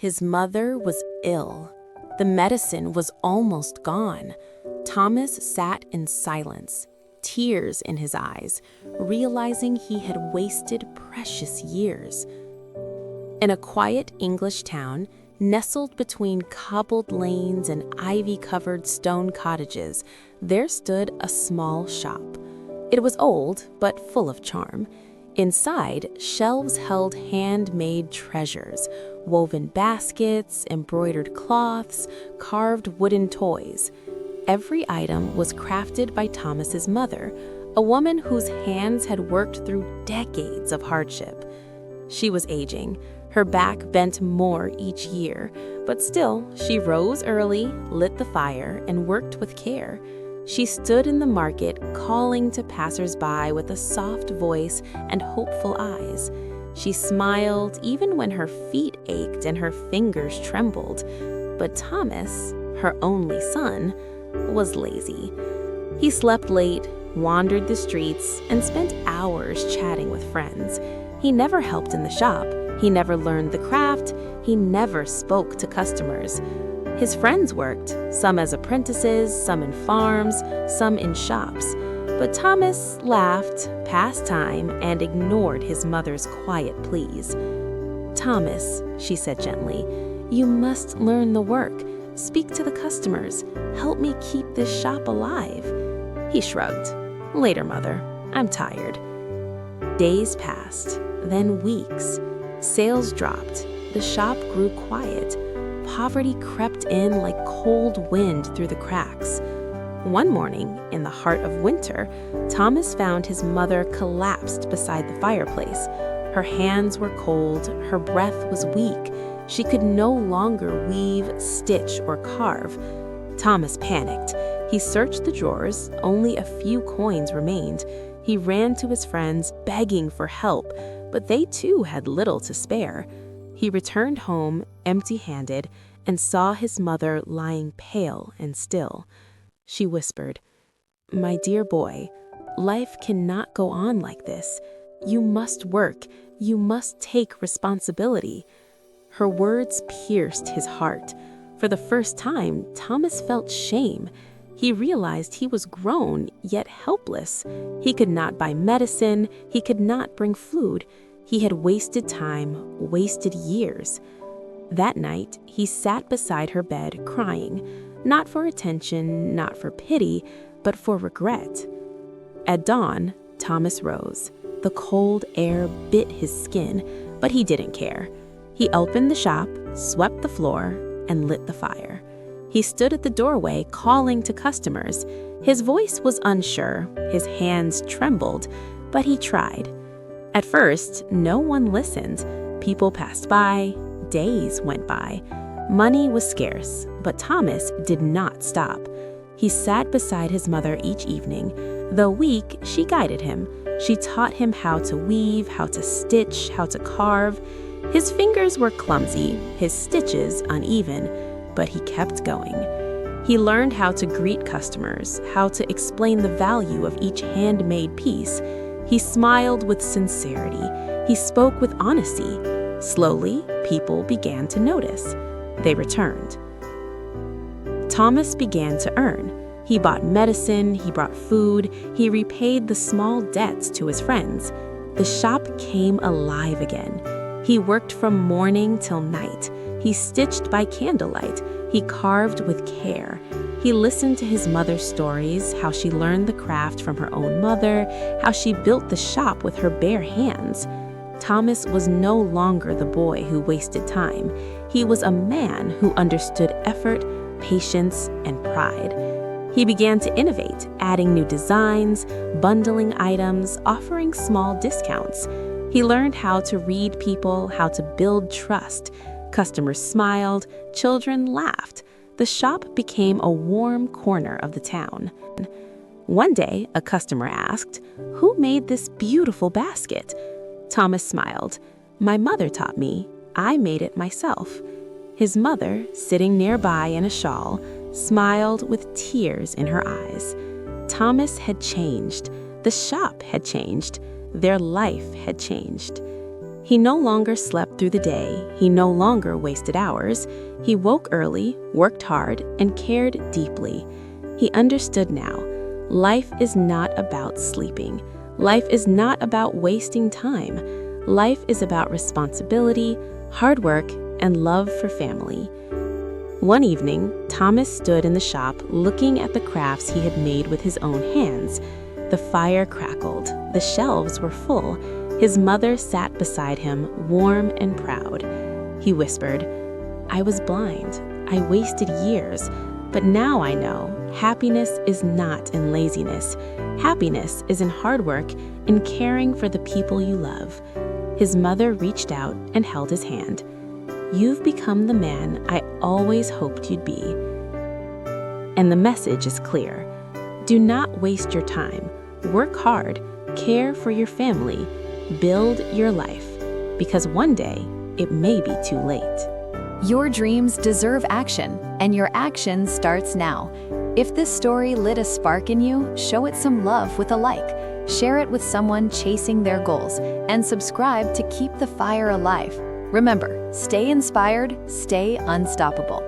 His mother was ill. The medicine was almost gone. Thomas sat in silence, tears in his eyes, realizing he had wasted precious years. In a quiet English town, nestled between cobbled lanes and ivy-covered stone cottages, there stood a small shop. It was old, but full of charm. Inside, shelves held handmade treasures, woven baskets, embroidered cloths, carved wooden toys. Every item was crafted by Thomas's mother, a woman whose hands had worked through decades of hardship. She was aging, her back bent more each year, but still, she rose early, lit the fire, and worked with care. She stood in the market, calling to passers-by with a soft voice and hopeful eyes. She smiled even when her feet ached and her fingers trembled. But Thomas, her only son, was lazy. He slept late, wandered the streets, and spent hours chatting with friends. He never helped in the shop. He never learned the craft. He never spoke to customers. His friends worked, some as apprentices, some in farms, some in shops. But Thomas laughed, passed time, and ignored his mother's quiet pleas. "Thomas," she said gently, "you must learn the work. Speak to the customers. Help me keep this shop alive." He shrugged. "Later, Mother. I'm tired." Days passed, then weeks. Sales dropped. The shop grew quiet. Poverty crept in like cold wind through the cracks. One morning, in the heart of winter, Thomas found his mother collapsed beside the fireplace. Her hands were cold, her breath was weak. She could no longer weave, stitch, or carve. Thomas panicked. He searched the drawers. Only a few coins remained. He ran to his friends, begging for help, but they too had little to spare. He returned home, empty-handed, and saw his mother lying pale and still. She whispered, "My dear boy, life cannot go on like this. You must work. You must take responsibility." Her words pierced his heart. For the first time, Thomas felt shame. He realized he was grown, yet helpless. He could not buy medicine. He could not bring food. He had wasted time, wasted years. That night, he sat beside her bed, crying, not for attention, not for pity, but for regret. At dawn, Thomas rose. The cold air bit his skin, but he didn't care. He opened the shop, swept the floor, and lit the fire. He stood at the doorway, calling to customers. His voice was unsure, his hands trembled, but he tried. At first, no one listened. People passed by, days went by. Money was scarce, but Thomas did not stop. He sat beside his mother each evening. Though weak, she guided him. She taught him how to weave, how to stitch, how to carve. His fingers were clumsy, his stitches uneven, but he kept going. He learned how to greet customers, how to explain the value of each handmade piece. He smiled with sincerity. He spoke with honesty. Slowly, people began to notice. They returned. Thomas began to earn. He bought medicine, he brought food, he repaid the small debts to his friends. The shop came alive again. He worked from morning till night. He stitched by candlelight. He carved with care. He listened to his mother's stories, how she learned the craft from her own mother, how she built the shop with her bare hands. Thomas was no longer the boy who wasted time. He was a man who understood effort, patience, and pride. He began to innovate, adding new designs, bundling items, offering small discounts. He learned how to read people, how to build trust. Customers smiled, children laughed. The shop became a warm corner of the town. One day, a customer asked, "Who made this beautiful basket?" Thomas smiled. "My mother taught me. I made it myself." His mother, sitting nearby in a shawl, smiled with tears in her eyes. Thomas had changed. The shop had changed. Their life had changed. He no longer slept through the day. He no longer wasted hours. He woke early, worked hard, and cared deeply. He understood now. Life is not about sleeping. Life is not about wasting time. Life is about responsibility, hard work, and love for family. One evening, Thomas stood in the shop looking at the crafts he had made with his own hands. The fire crackled. The shelves were full. His mother sat beside him, warm and proud. He whispered, "I was blind. I wasted years. But now I know happiness is not in laziness. Happiness is in hard work and caring for the people you love." His mother reached out and held his hand. "You've become the man I always hoped you'd be." And the message is clear. Do not waste your time. Work hard, care for your family, build your life, because one day it may be too late. Your dreams deserve action, and your action starts now. If this story lit a spark in you, show it some love with a like, share it with someone chasing their goals, and subscribe to keep the fire alive. Remember, stay inspired, stay unstoppable.